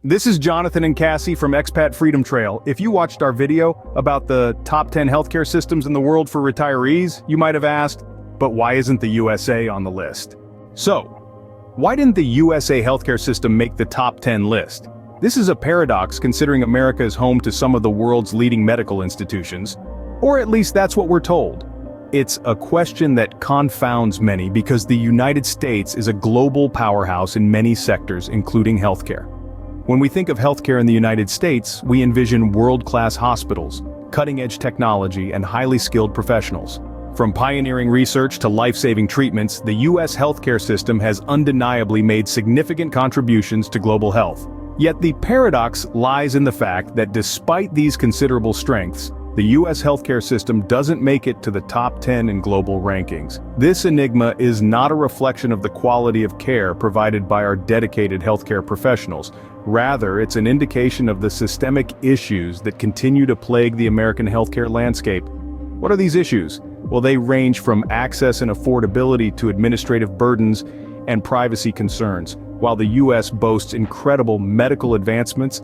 This is Jonathan and Cassie from Expat Freedom Trail. If you watched our video about the top 10 healthcare systems in the world for retirees, you might have asked, but why isn't the USA on the list? So, why didn't the USA healthcare system make the top 10 list? This is a paradox considering America is home to some of the world's leading medical institutions, or at least that's what we're told. It's a question that confounds many because the United States is a global powerhouse in many sectors, including healthcare. When we think of healthcare in the United States, we envision world-class hospitals, cutting-edge technology, and highly skilled professionals. From pioneering research to life-saving treatments, the U.S. healthcare system has undeniably made significant contributions to global health. Yet the paradox lies in the fact that despite these considerable strengths, the U.S. healthcare system doesn't make it to the top 10 in global rankings. This enigma is not a reflection of the quality of care provided by our dedicated healthcare professionals. Rather, it's an indication of the systemic issues that continue to plague the American healthcare landscape. What are these issues? Well, they range from access and affordability to administrative burdens and privacy concerns. While the U.S. boasts incredible medical advancements,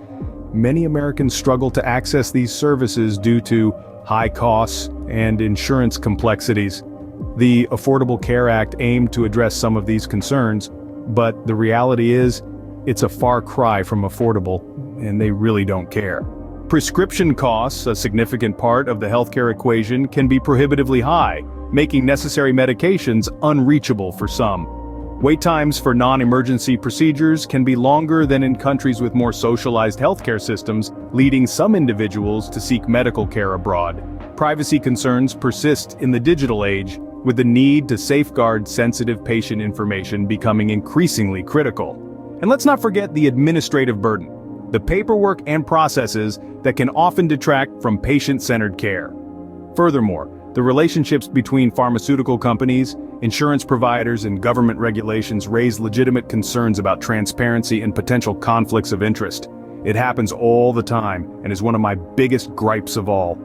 many Americans struggle to access these services due to high costs and insurance complexities. The Affordable Care Act aimed to address some of these concerns, but the reality is, it's a far cry from affordable, and they really don't care. Prescription costs, a significant part of the healthcare equation, can be prohibitively high, making necessary medications unreachable for some. Wait times for non-emergency procedures can be longer than in countries with more socialized healthcare systems, leading some individuals to seek medical care abroad. Privacy concerns persist in the digital age, with the need to safeguard sensitive patient information becoming increasingly critical. And let's not forget the administrative burden, the paperwork and processes that can often detract from patient-centered care. Furthermore, the relationships between pharmaceutical companies, insurance providers, and government regulations raise legitimate concerns about transparency and potential conflicts of interest. It happens all the time and is one of my biggest gripes of all.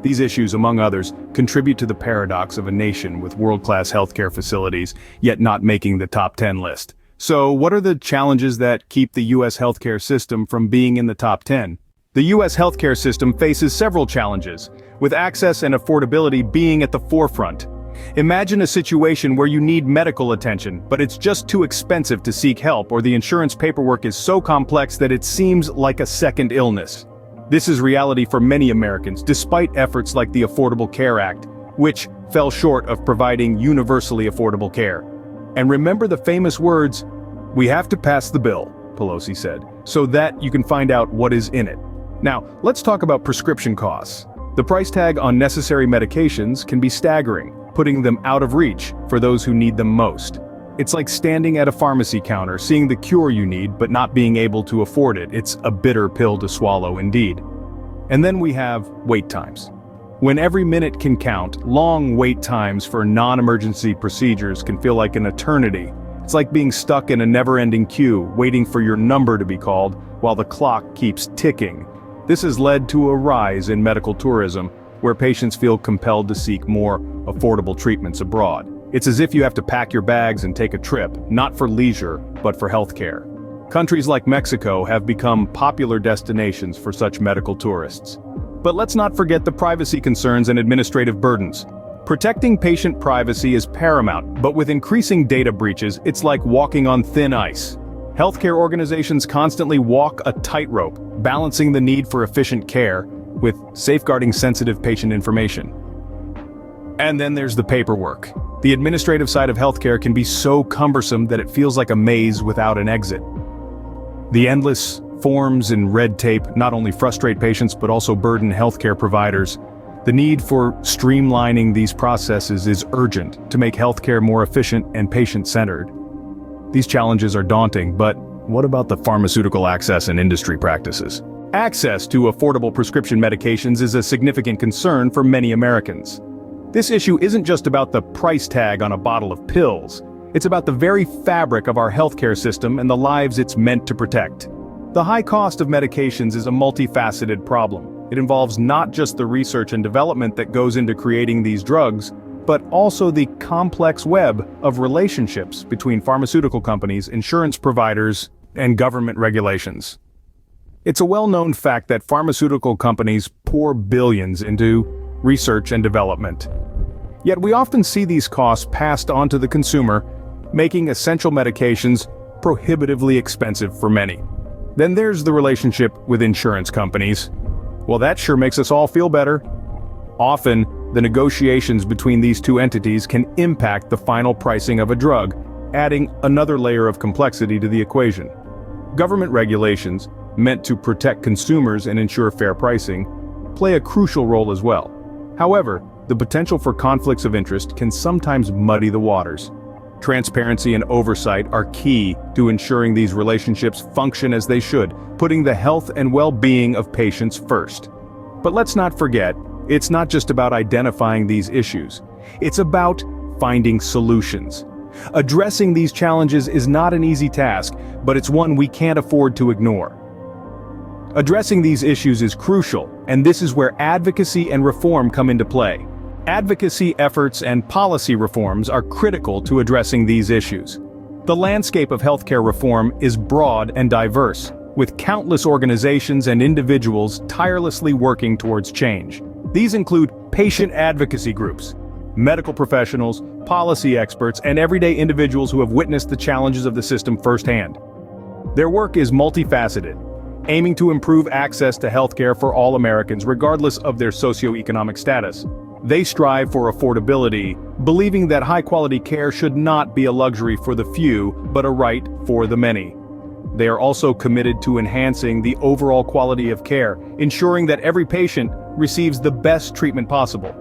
These issues, among others, contribute to the paradox of a nation with world-class healthcare facilities, yet not making the top 10 list. So, what are the challenges that keep the U.S. healthcare system from being in the top 10? The U.S. healthcare system faces several challenges, with access and affordability being at the forefront. Imagine a situation where you need medical attention, but it's just too expensive to seek help, or the insurance paperwork is so complex that it seems like a second illness. This is reality for many Americans, despite efforts like the Affordable Care Act, which fell short of providing universally affordable care. And remember the famous words, "We have to pass the bill," Pelosi said, so that you can find out what is in it. Now, let's talk about prescription costs. The price tag on necessary medications can be staggering, putting them out of reach for those who need them most. It's like standing at a pharmacy counter, seeing the cure you need but not being able to afford it. It's a bitter pill to swallow indeed. And then we have wait times. When every minute can count, long wait times for non-emergency procedures can feel like an eternity. It's like being stuck in a never-ending queue, waiting for your number to be called, while the clock keeps ticking. This has led to a rise in medical tourism, where patients feel compelled to seek more affordable treatments abroad. It's as if you have to pack your bags and take a trip, not for leisure, but for healthcare. Countries like Mexico have become popular destinations for such medical tourists. But let's not forget the privacy concerns and administrative burdens. Protecting patient privacy is paramount, but with increasing data breaches, it's like walking on thin ice. Healthcare organizations constantly walk a tightrope, balancing the need for efficient care with safeguarding sensitive patient information. And then there's the paperwork. The administrative side of healthcare can be so cumbersome that it feels like a maze without an exit. The endless forms and red tape not only frustrate patients but also burden healthcare providers. The need for streamlining these processes is urgent to make healthcare more efficient and patient-centered. These challenges are daunting, but what about the pharmaceutical access and industry practices? Access to affordable prescription medications is a significant concern for many Americans. This issue isn't just about the price tag on a bottle of pills. It's about the very fabric of our healthcare system and the lives it's meant to protect. The high cost of medications is a multifaceted problem. It involves not just the research and development that goes into creating these drugs, but also the complex web of relationships between pharmaceutical companies, insurance providers, and government regulations. It's a well-known fact that pharmaceutical companies pour billions into research and development. Yet we often see these costs passed on to the consumer, making essential medications prohibitively expensive for many. Then there's the relationship with insurance companies. Well, that sure makes us all feel better. Often, the negotiations between these two entities can impact the final pricing of a drug, adding another layer of complexity to the equation. Government regulations, meant to protect consumers and ensure fair pricing, play a crucial role as well. However, the potential for conflicts of interest can sometimes muddy the waters. Transparency and oversight are key to ensuring these relationships function as they should, putting the health and well-being of patients first. But let's not forget, it's not just about identifying these issues. It's about finding solutions. Addressing these challenges is not an easy task, but it's one we can't afford to ignore. Addressing these issues is crucial, and this is where advocacy and reform come into play. Advocacy efforts and policy reforms are critical to addressing these issues. The landscape of healthcare reform is broad and diverse, with countless organizations and individuals tirelessly working towards change. These include patient advocacy groups, medical professionals, policy experts, and everyday individuals who have witnessed the challenges of the system firsthand. Their work is multifaceted, aiming to improve access to healthcare for all Americans regardless of their socioeconomic status. They strive for affordability, believing that high-quality care should not be a luxury for the few, but a right for the many. They are also committed to enhancing the overall quality of care, ensuring that every patient receives the best treatment possible.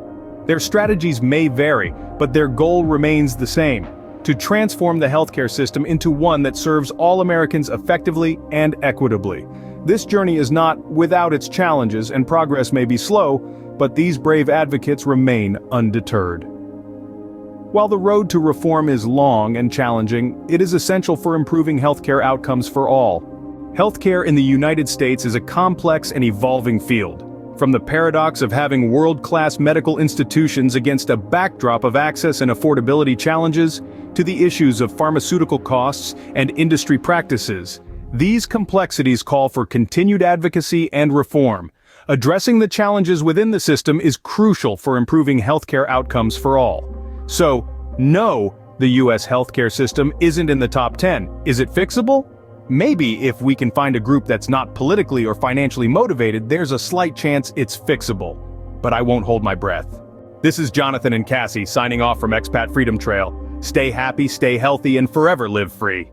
Their strategies may vary, but their goal remains the same: to transform the healthcare system into one that serves all Americans effectively and equitably. This journey is not without its challenges, and progress may be slow, but these brave advocates remain undeterred. While the road to reform is long and challenging, it is essential for improving healthcare outcomes for all. Healthcare in the United States is a complex and evolving field. From the paradox of having world-class medical institutions against a backdrop of access and affordability challenges, to the issues of pharmaceutical costs and industry practices, these complexities call for continued advocacy and reform. Addressing the challenges within the system is crucial for improving healthcare outcomes for all. So, no, the US healthcare system isn't in the top 10. Is it fixable? Maybe if we can find a group that's not politically or financially motivated, there's a slight chance it's fixable. But I won't hold my breath. This is Jonathan and Cassie signing off from Expat Freedom Trail. Stay happy, stay healthy, and forever live free.